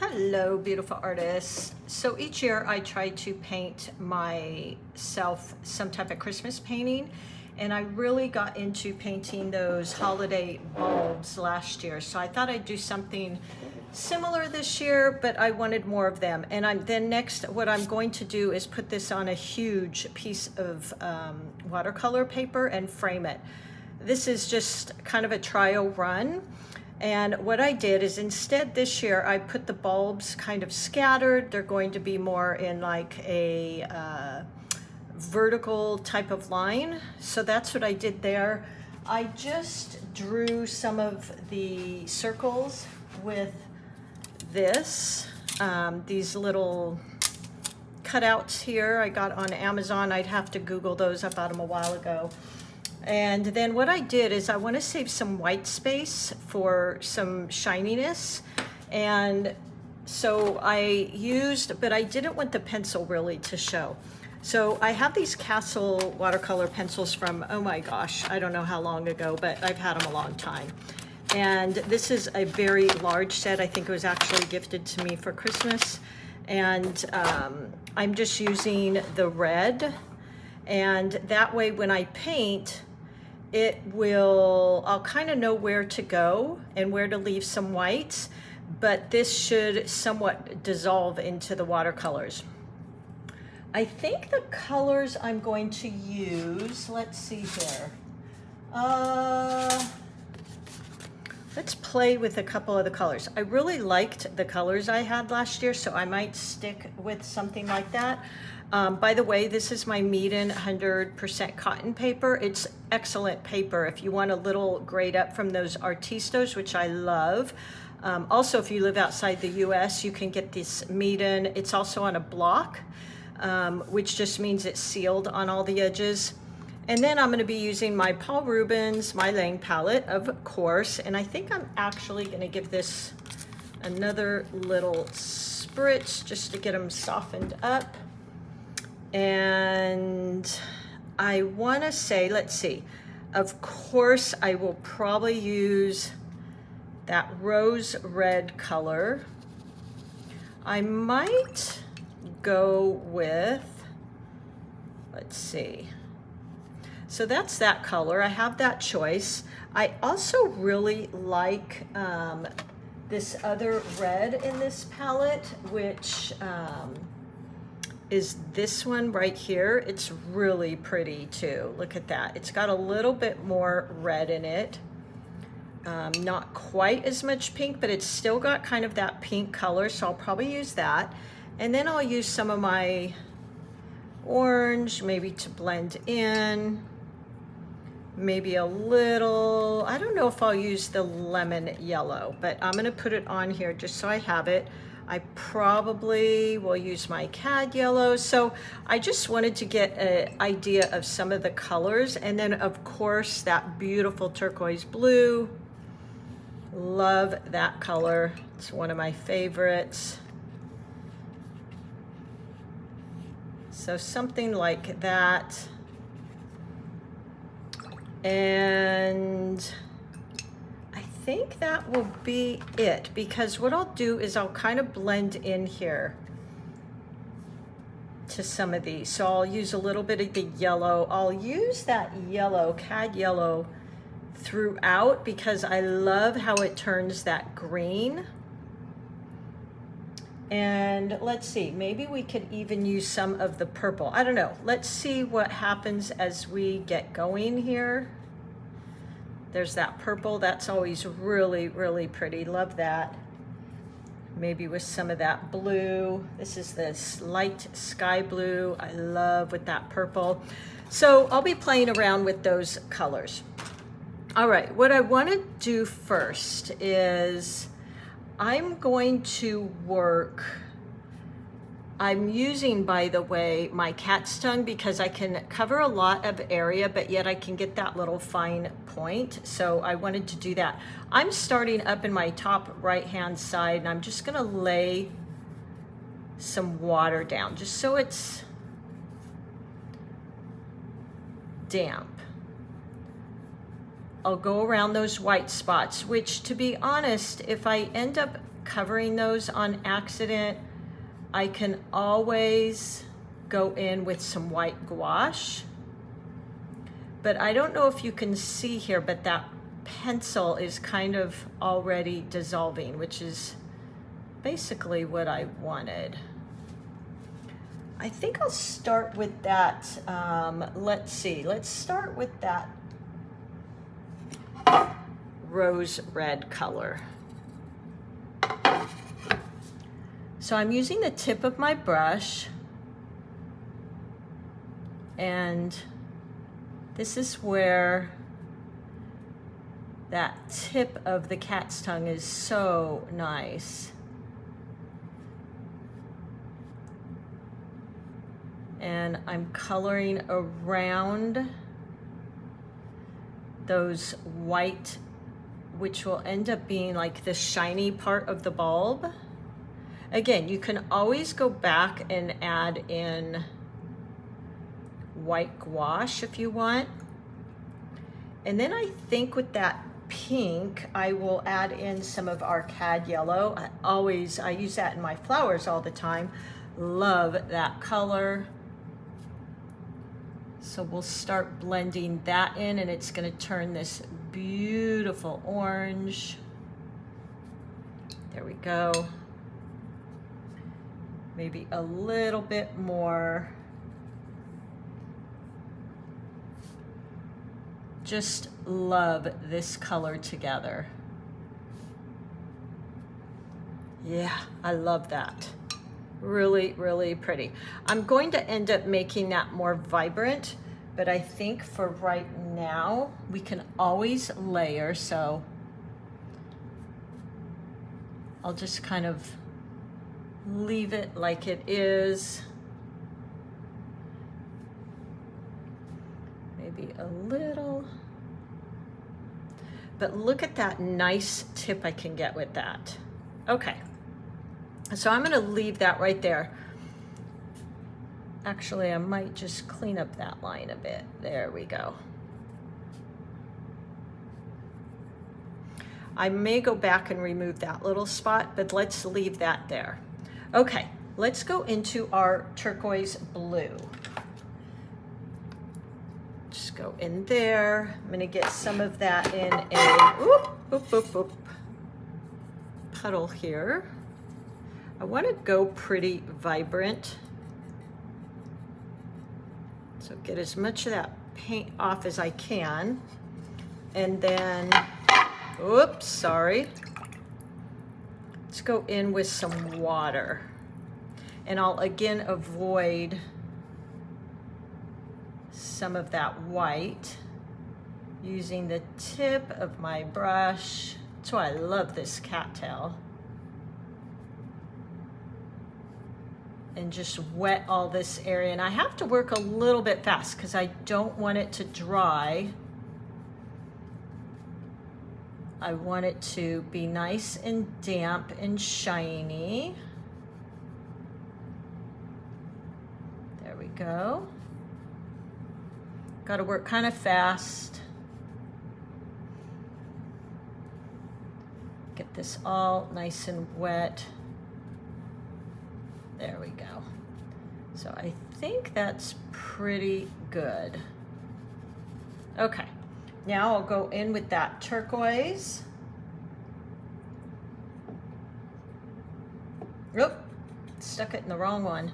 Hello, beautiful artists. So each year I try to paint myself some type of Christmas painting, and I really got into painting those holiday bulbs last year. So I thought I'd do something similar this year, but I wanted more of them. And then next, what I'm going to do is put this on a huge piece of watercolor paper and frame it. This is just kind of a trial run. And what I did is instead this year I put the bulbs kind of scattered. They're going to be more in like a vertical type of line. So that's what I did there. I just drew some of the circles with this, these little cutouts here I got on Amazon. I'd have to Google those. I bought them a while ago. And then what I did is I want to save some white space for some shininess. And so I used, but I didn't want the pencil really to show. So I have these Castle watercolor pencils from, oh my gosh, I don't know how long ago, but I've had them a long time. And this is a very large set. I think it was actually gifted to me for Christmas. And I'm just using the red. And that way when I paint, I'll kind of know where to go and where to leave some whites, but this should somewhat dissolve into the watercolors. I think the colors I'm going to use, let's see here. Let's play with a couple of the colors. I really liked the colors I had last year, so I might stick with something like that. By the way, this is my Meeden 100% cotton paper. It's excellent paper if you want a little grade up from those Artistos, which I love. Also, if you live outside the US, you can get this Meeden. It's also on a block, which just means it's sealed on all the edges. And then I'm going to be using my Paul Rubens, my Lang palette, of course. And I think I'm actually going to give this another little spritz just to get them softened up. And I want to say, let's see, of course I will probably use that rose red color. I might go with, let's see, so that's that color. I have that choice. I also really like this other red in this palette, which is this one right here. It's really pretty too. Look at that. It's got a little bit more red in it. Not quite as much pink, but it's still got kind of that pink color, so I'll probably use that. And then I'll use some of my orange, maybe to blend in. Maybe a little, I don't know if I'll use the lemon yellow, but I'm gonna put it on here just so I have it. I probably will use my cad yellow. So I just wanted to get an idea of some of the colors. And then of course that beautiful turquoise blue. Love that color. It's one of my favorites. So something like that. And I think that will be it, because what I'll do is I'll kind of blend in here to some of these. So I'll use a little bit of the yellow. I'll use that yellow, cad yellow, throughout because I love how it turns that green. And let's see, maybe we could even use some of the purple. I don't know. Let's see what happens as we get going here. There's that purple. That's always really, really pretty. Love that. Maybe with some of that blue. This is this light sky blue. I love with that purple. So I'll be playing around with those colors. All right, what I want to do first is I'm going to work, I'm using, by the way, my cat's tongue because I can cover a lot of area, but yet I can get that little fine point. So I wanted to do that. I'm starting up in my top right-hand side, and I'm just gonna lay some water down just so it's damp. I'll go around those white spots, which, to be honest, if I end up covering those on accident, I can always go in with some white gouache. But I don't know if you can see here, but that pencil is kind of already dissolving, which is basically what I wanted. I think I'll start with that, let's see, let's start with that rose red color. So I'm using the tip of my brush, and this is where that tip of the cat's tongue is so nice. And I'm coloring around those white, which will end up being like the shiny part of the bulb. Again, you can always go back and add in white gouache if you want. And then I think with that pink, I will add in some of our cad yellow. I use that in my flowers all the time. Love that color. So we'll start blending that in, and it's going to turn this beautiful orange. There we go. Maybe a little bit more. Just love this color together. Yeah, I love that. Really, really pretty. I'm going to end up making that more vibrant, but I think for right now, we can always layer, so I'll just kind of leave it like it is. Maybe a little, but look at that nice tip I can get with that. Okay. So I'm going to leave that right there. Actually, I might just clean up that line a bit. There we go. I may go back and remove that little spot, but let's leave that there. Okay, let's go into our turquoise blue. Just go in there. I'm going to get some of that in a puddle here. I want to go pretty vibrant. So get as much of that paint off as I can. And then, oops, sorry. Let's go in with some water. And I'll again avoid some of that white using the tip of my brush. That's why I love this cattail. And just wet all this area. And I have to work a little bit fast because I don't want it to dry. I want it to be nice and damp and shiny. There we go. Got to work kind of fast. Get this all nice and wet. There we go. So I think that's pretty good. Okay, now I'll go in with that turquoise. Oop, stuck it in the wrong one.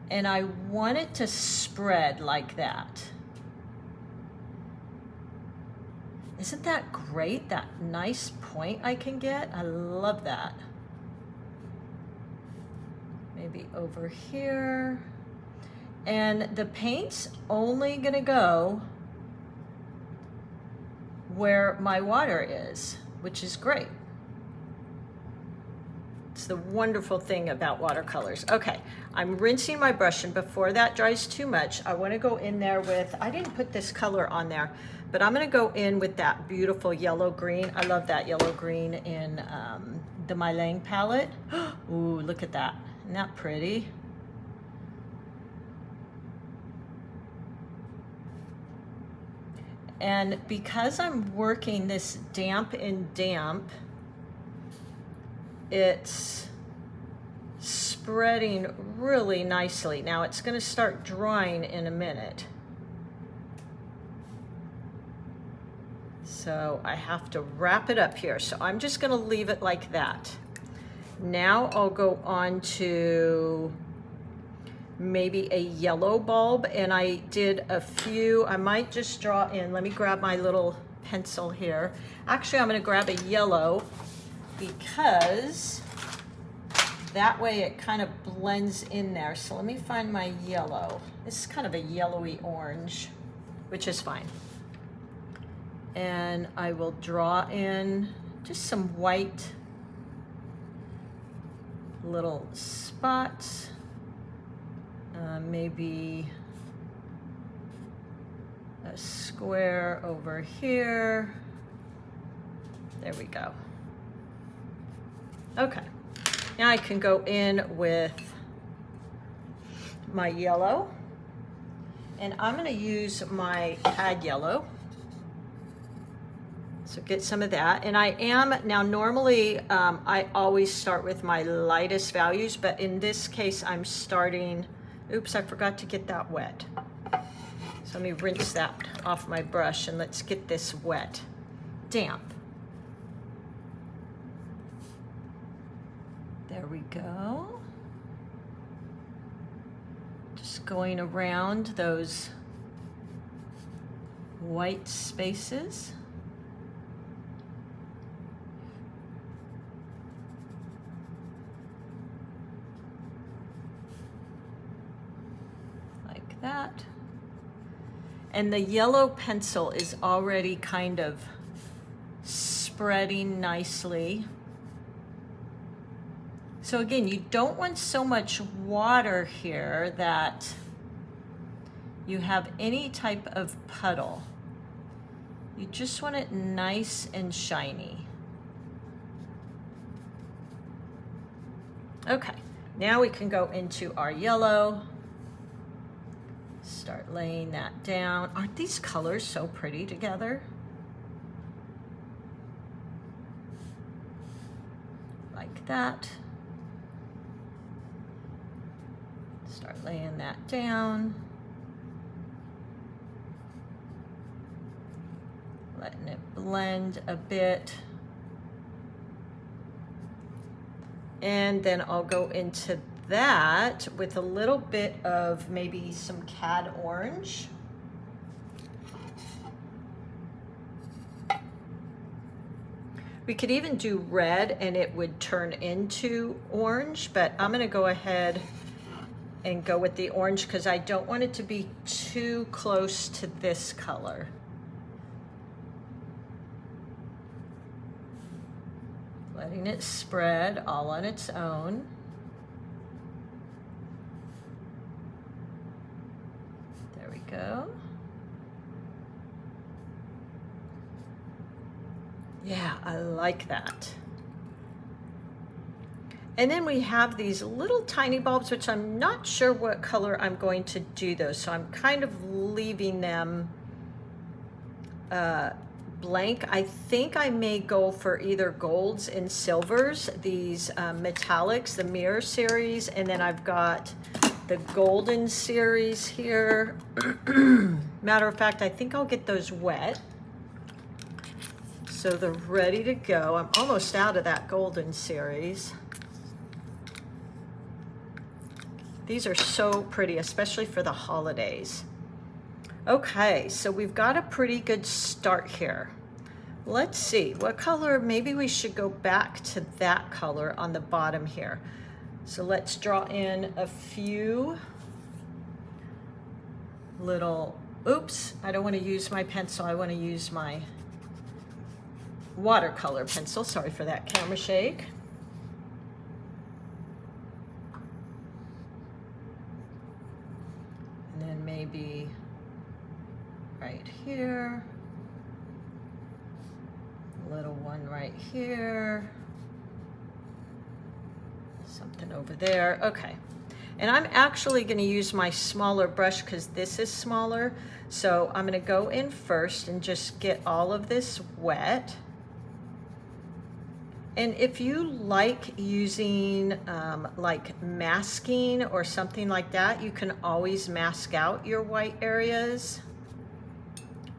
And I want it to spread like that. Isn't that great? That nice point I can get? I love that. Maybe over here. And the paint's only gonna go where my water is, which is great. It's the wonderful thing about watercolors. Okay, I'm rinsing my brush, and before that dries too much, I wanna go in there with, I didn't put this color on there, but I'm gonna go in with that beautiful yellow green. I love that yellow green in the Mylang palette. Ooh, look at that. Isn't that pretty? And because I'm working this damp and damp, it's spreading really nicely. Now it's going to start drying in a minute. So I have to wrap it up here. So I'm just going to leave it like that. Now I'll go on to maybe a yellow bulb, and I did a few. I might just draw in. Let me grab my little pencil here. Actually, I'm going to grab a yellow because that way it kind of blends in there. So let me find my yellow. This is kind of a yellowy orange, which is fine. And I will draw in just some white little spots. Maybe a square over here. There we go. Okay, now I can go in with my yellow, and I'm going to use my pad yellow. So get some of that. And I am, now normally I always start with my lightest values, but in this case I'm starting, oops, I forgot to get that wet. So let me rinse that off my brush and let's get this wet, damp. There we go. Just going around those white spaces. Like that. And the yellow pencil is already kind of spreading nicely. So again, you don't want so much water here that you have any type of puddle. You just want it nice and shiny. Okay, now we can go into our yellow. Start laying that down. Aren't these colors so pretty together? Like that. Start laying that down. Letting it blend a bit. And then I'll go into that with a little bit of maybe some cad orange. We could even do red and it would turn into orange, but I'm gonna go ahead and go with the orange because I don't want it to be too close to this color. Letting it spread all on its own. There we go. Yeah, I like that. And then we have these little tiny bulbs, which I'm not sure what color I'm going to do those. So I'm kind of leaving them blank. I think I may go for either golds and silvers, these metallics, the mirror series, and then I've got the golden series here. Matter of fact, I think I'll get those wet. So they're ready to go. I'm almost out of that golden series. These are so pretty, especially for the holidays. Okay, so we've got a pretty good start here. Let's see, what color? Maybe we should go back to that color on the bottom here. So let's draw in a few little, oops, I don't want to use my pencil. I want to use my watercolor pencil. Sorry for that camera shake. And then maybe right here. Little one right here. Something over there. Okay. And I'm actually going to use my smaller brush because this is smaller. So I'm going to go in first and just get all of this wet. And if you like using like masking or something like that, you can always mask out your white areas.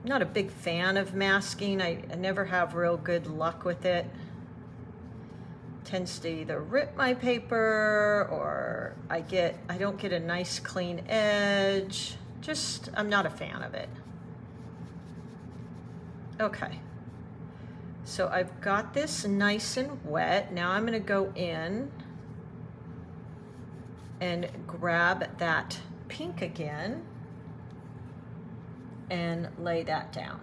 I'm not a big fan of masking. I never have real good luck with it. Tends to either rip my paper or I don't get a nice clean edge. Just, I'm not a fan of it. Okay. So I've got this nice and wet. Now I'm going to go in and grab that pink again and lay that down.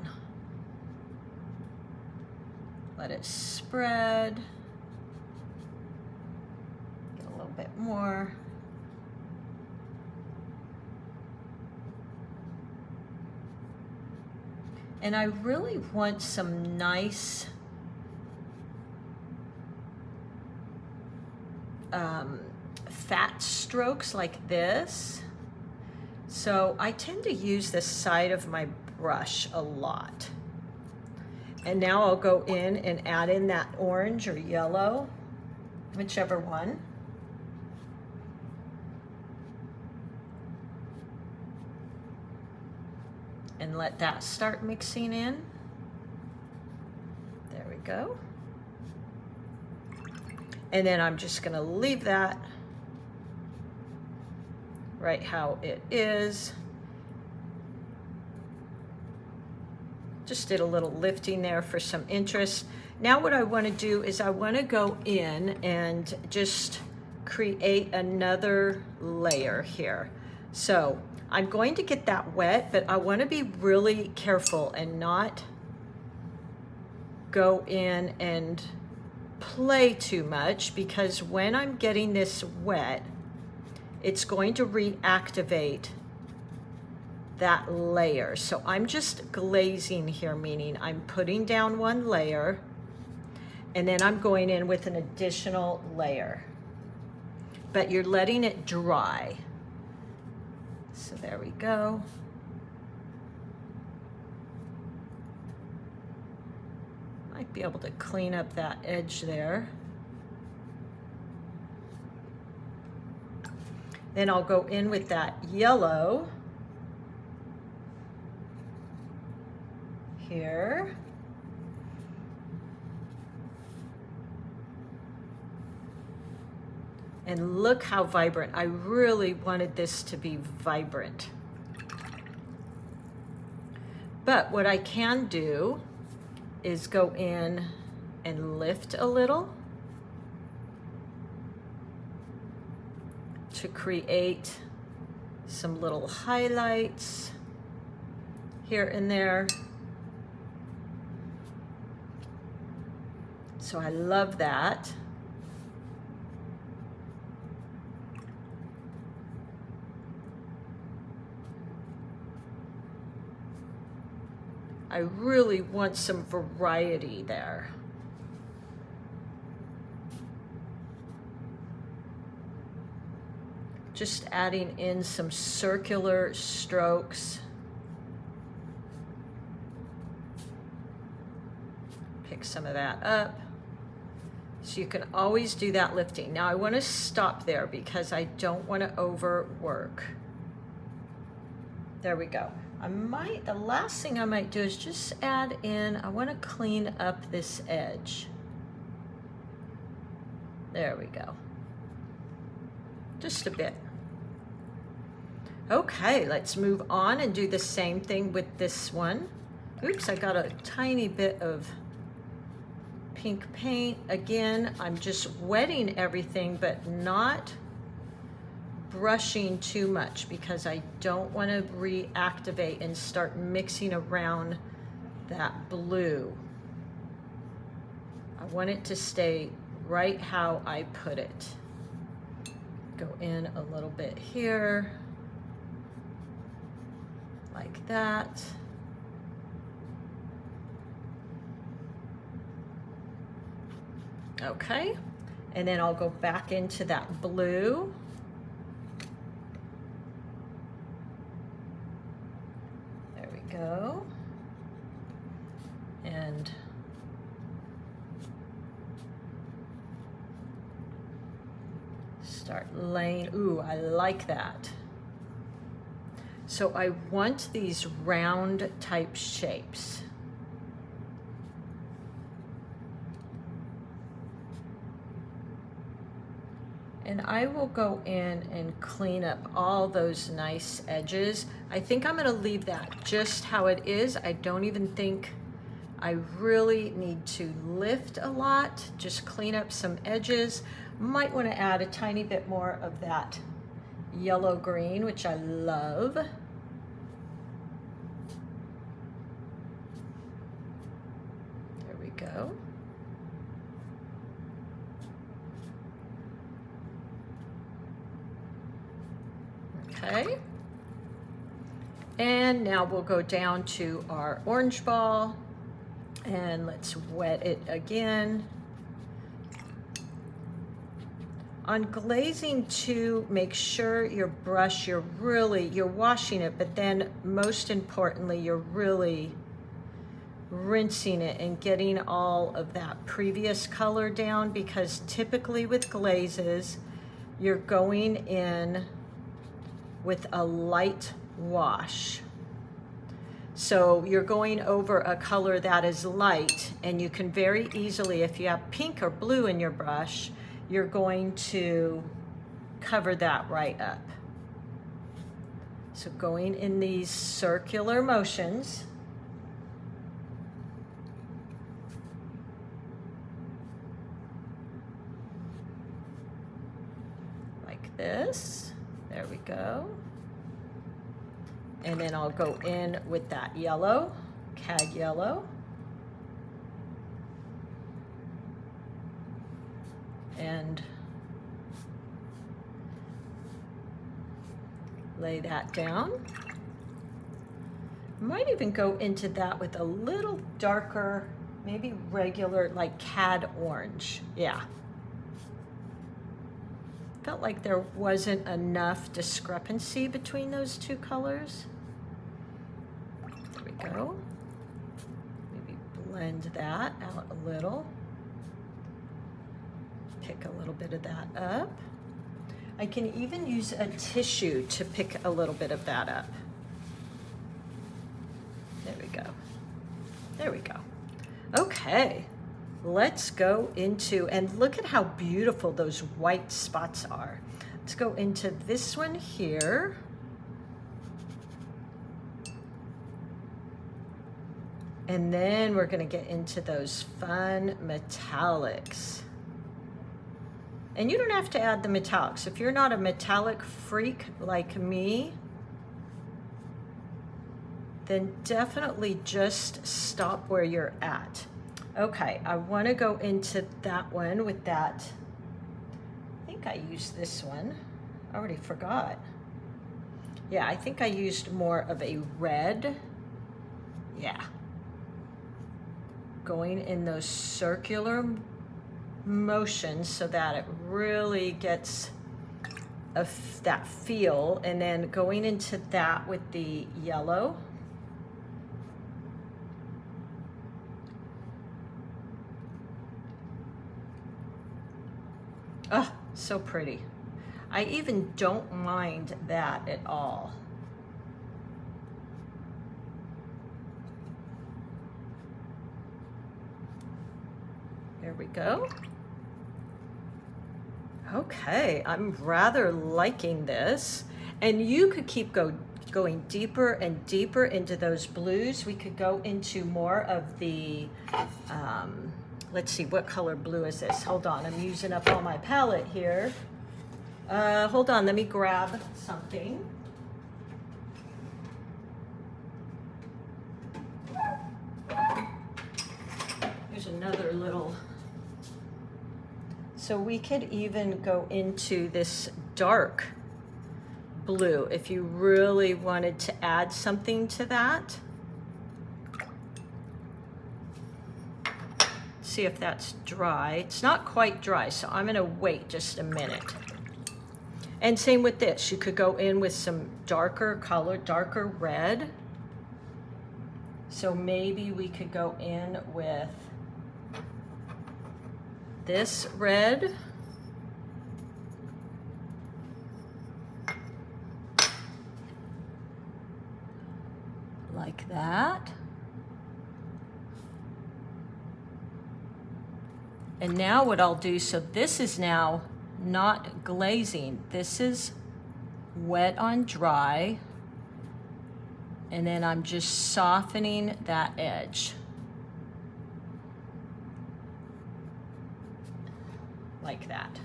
Let it spread. Get a little bit more. And I really want some nice fat strokes like this. So I tend to use the side of my brush a lot. And now I'll go in and add in that orange or yellow, whichever one. And let that start mixing in. There we go. And then I'm just going to leave that right how it is. Just did a little lifting there for some interest. Now what I want to do is I want to go in and just create another layer here. So I'm going to get that wet, but I want to be really careful and not go in and play too much, because when I'm getting this wet, it's going to reactivate that layer. So I'm just glazing here, meaning I'm putting down one layer and then I'm going in with an additional layer, but you're letting it dry. So there we go. Might be able to clean up that edge there. Then I'll go in with that yellow here. And look how vibrant. I really wanted this to be vibrant. But what I can do is go in and lift a little to create some little highlights here and there. So I love that. I really want some variety there. Just adding in some circular strokes. Pick some of that up. So you can always do that lifting. Now I want to stop there because I don't want to overwork. There we go. The last thing I might do is just add in, I want to clean up this edge. There we go. Just a bit. Okay, let's move on and do the same thing with this one. Oops, I got a tiny bit of pink paint. Again, I'm just wetting everything, but not brushing too much because I don't want to reactivate and start mixing around that blue. I want it to stay right how I put it. Go in a little bit here, like that. Okay, and then I'll go back into that blue. Start laying, ooh, I like that. So I want these round type shapes. And I will go in and clean up all those nice edges. I think I'm gonna leave that just how it is. I don't even think I really need to lift a lot, just clean up some edges. Might wanna add a tiny bit more of that yellow green, which I love. There we go. Okay. And now we'll go down to our orange ball and let's wet it again. On glazing too, make sure your brush, you're washing it, but then most importantly, you're really rinsing it and getting all of that previous color down, because typically with glazes, you're going in with a light wash. So you're going over a color that is light, and you can very easily, if you have pink or blue in your brush, you're going to cover that right up. So going in these circular motions. Like this. There we go. And then I'll go in with that yellow, cad yellow. And lay that down. Might even go into that with a little darker, maybe regular, like cad orange. Yeah. Felt like there wasn't enough discrepancy between those two colors. There we go. Maybe blend that out a little. Pick a little bit of that up. I can even use a tissue to pick a little bit of that up. There we go. There we go. Okay. Let's go into, and look at how beautiful those white spots are. Let's go into this one here. And then we're gonna get into those fun metallics. And you don't have to add the metallics. If you're not a metallic freak like me, then definitely just stop where you're at. Okay, I want to go into that one with that. I think I used this one. I already forgot. Yeah, I think I used more of a red. Yeah. Going in those circular motions so that it really gets that feel, and then going into that with the yellow. Oh, so pretty. I even don't mind that at all. There we go. Okay, I'm rather liking this. And you could keep going deeper and deeper into those blues. We could go into more of the, let's see, what color blue is this? Hold on, I'm using up all my palette here. Hold on, let me grab something. There's another little. So we could even go into this dark blue if you really wanted to add something to that. See if that's dry. It's not quite dry, so I'm gonna wait just a minute. And same with this, you could go in with some darker color, darker red. So maybe we could go in with this red. like that. And now what I'll do, so this is now not glazing. This is wet on dry. And then I'm just softening that edge. Like that.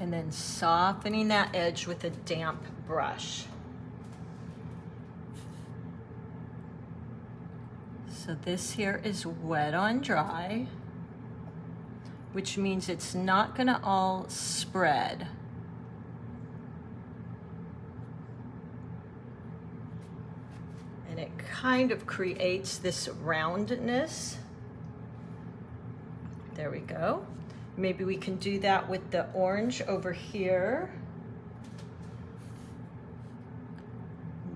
And then softening that edge with a damp brush. So this here is wet on dry, which means it's not gonna all spread. And it kind of creates this roundness. There we go. Maybe we can do that with the orange over here.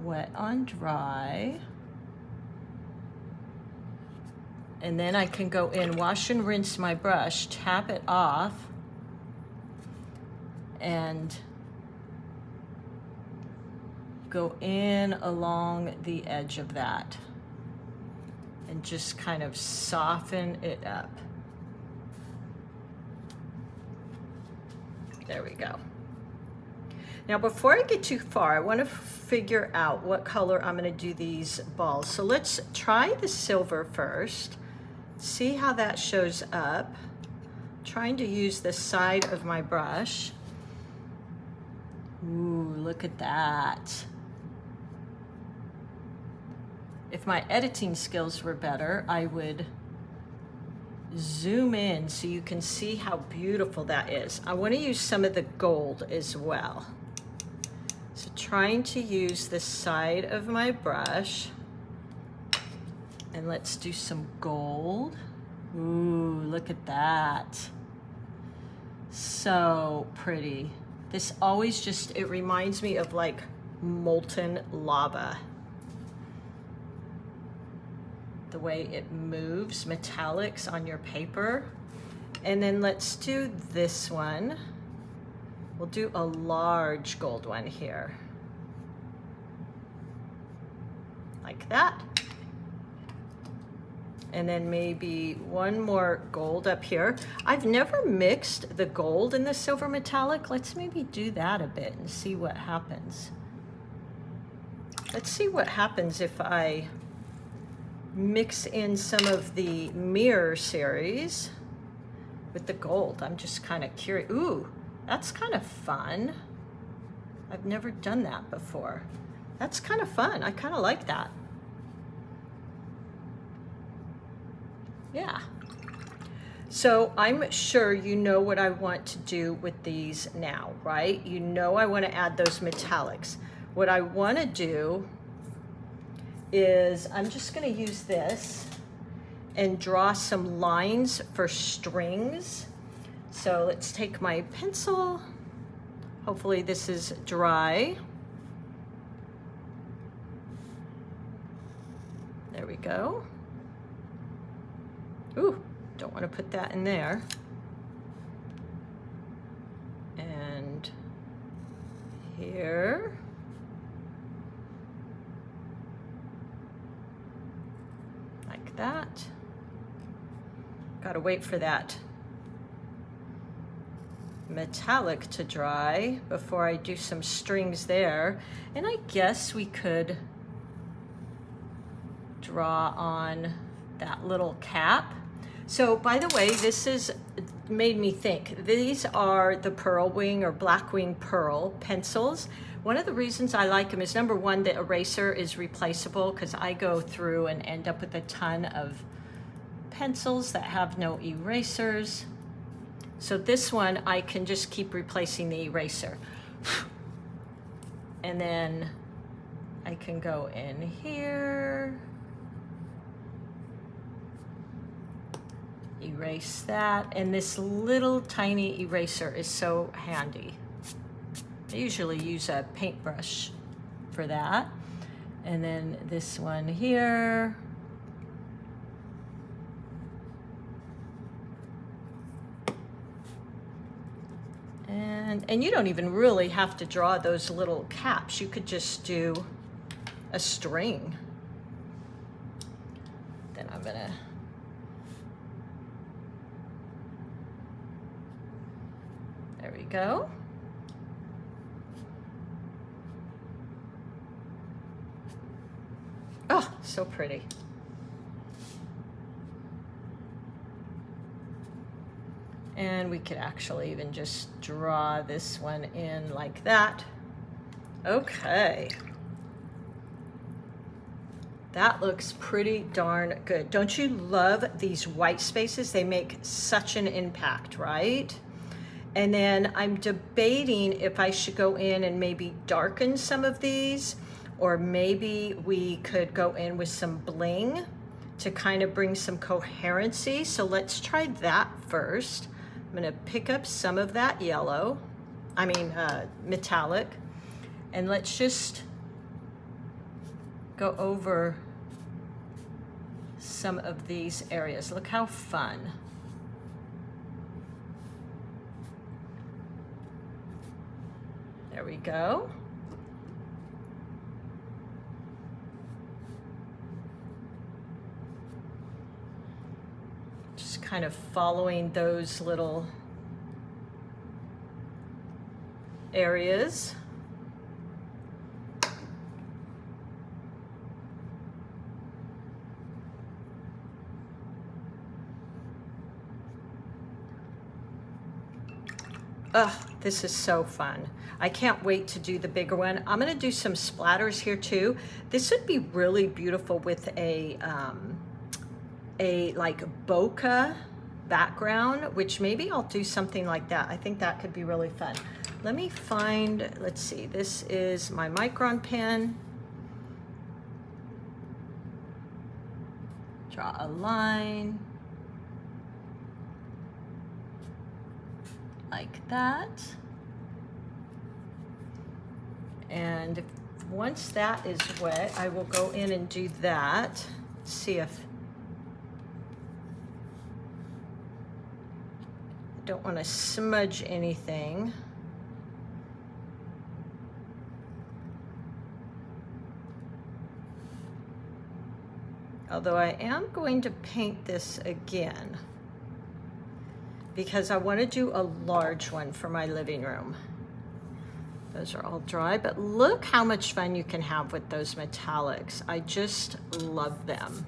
Wet on dry. And then I can go in, wash and rinse my brush, tap it off, and go in along the edge of that and just kind of soften it up. There we go. Now before I get too far, I want to figure out what color I'm going to do these balls. So let's try the silver first. See how that shows up. Trying to use the side of my brush. Ooh, look at that. If my editing skills were better, I would zoom in so you can see how beautiful that is. I want to use some of the gold as well. So trying to use the side of my brush. And let's do some gold. Ooh, look at that. So pretty. This always just, it reminds me of like molten lava. The way it moves metallics on your paper. And then let's do this one. We'll do a large gold one here. Like that. And then maybe one more gold up here. I've never mixed the gold and the silver metallic. Let's maybe do that a bit and see what happens. Let's see what happens if I mix in some of the mirror series with the gold. I'm just kind of curious. Ooh, that's kind of fun. I've never done that before. That's kind of fun. I kind of like that. Yeah. So I'm sure you know what I want to do with these now, right? You know I want to add those metallics. What I want to do is I'm just going to use this and draw some lines for strings. So let's take my pencil. Hopefully this is dry. There we go. Ooh, don't want to put that in there. And here. Like that. Gotta wait for that metallic to dry before I do some strings there. And I guess we could draw on that little cap. So by the way, this is made me think. These are the pearl wing or black wing pearl pencils. One of the reasons I like them is number one, the eraser is replaceable because I go through and end up with a ton of pencils that have no erasers. So this one, I can just keep replacing the eraser. And then I can go in here. Erase that, and this little tiny eraser is so handy. I usually use a paintbrush for that. And then this one here. And And you don't even really have to draw those little caps. You could just do a string. Then I'm gonna there we go. Oh, so pretty. And we could actually even just draw this one in like that. Okay. That looks pretty darn good. Don't you love these white spaces? They make such an impact, right? And then I'm debating if I should go in and maybe darken some of these, or maybe we could go in with some bling to kind of bring some coherency. So let's try that first. I'm gonna pick up some of that yellow, metallic, and let's just go over some of these areas. Look how fun. There we go. Just kind of following those little areas. Oh, this is so fun. I can't wait to do the bigger one. I'm gonna do some splatters here too. This would be really beautiful with a like bokeh background, which maybe I'll do something like that. I think that could be really fun. Let me find, let's see, this is my Micron pen. Draw a line. Like that. And once that is wet, I will go in and do that. See if I don't want to smudge anything. Although I am going to paint this again, because I want to do a large one for my living room. Those are all dry, but look how much fun you can have with those metallics. I just love them.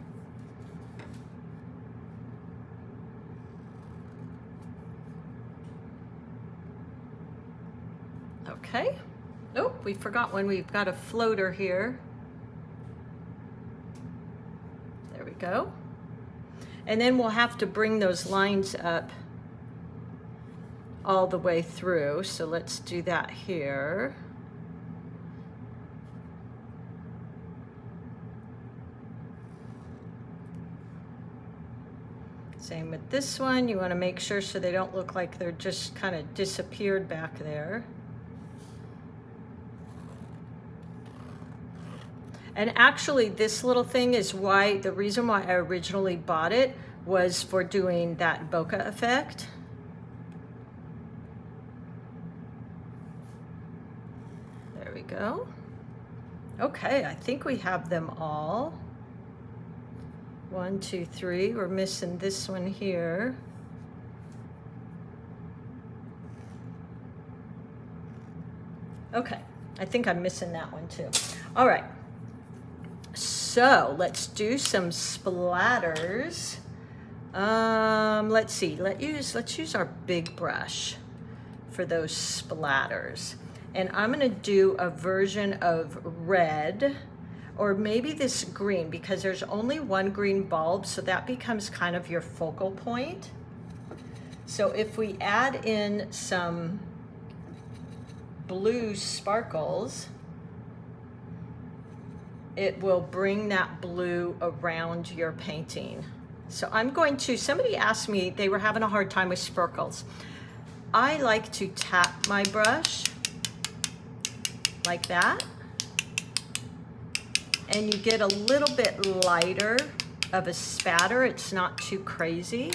Okay. Oh, we forgot one. We've got a floater here. There we go. And then we'll have to bring those lines up all the way through. So let's do that here. Same with this one. You want to make sure so they don't look like they're just kind of disappeared back there. And actually this little thing is why, the reason why I originally bought it was for doing that bokeh effect. There we go. Okay, I think we have them all. 1, 2, 3. We're missing this one here. Okay, I think I'm missing that one too. All right. So let's do some splatters. Let's see. Let's use our big brush for those splatters. And I'm gonna do a version of red, or maybe this green, because there's only one green bulb, so that becomes kind of your focal point. So if we add in some blue sparkles, it will bring that blue around your painting. So I'm going to, somebody asked me, they were having a hard time with sparkles. I like to tap my brush like that, and you get a little bit lighter of a spatter. It's not too crazy.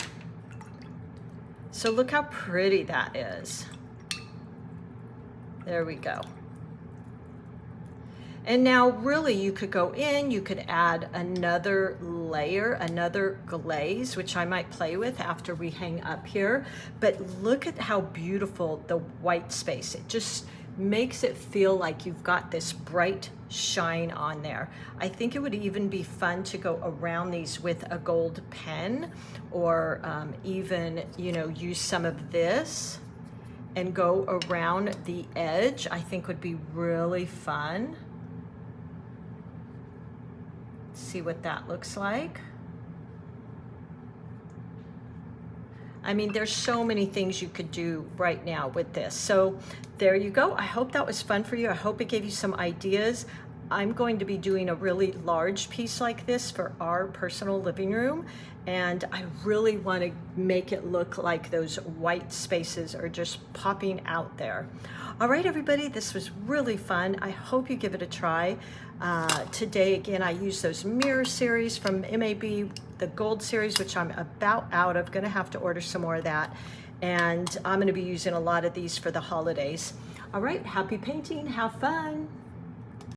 So look how pretty that is. There we go. And now really you could go in, you could add another layer, another glaze, which I might play with after we hang up here. But look at how beautiful the white space, it just makes it feel like you've got this bright shine on there. I think it would even be fun to go around these with a gold pen, or even, you know, use some of this and go around the edge. I think would be really fun. See what that looks like. I mean, there's so many things you could do right now with this. So there you go. I hope that was fun for you. I hope it gave you some ideas. I'm going to be doing a really large piece like this for our personal living room, and I really want to make it look like those white spaces are just popping out there. All right, everybody, this was really fun. I hope you give it a try. Today, again, I used those mirror series from MAB, the Gold Series, which I'm about out of. Gonna have to order some more of that. And I'm gonna be using a lot of these for the holidays. All right, happy painting, have fun.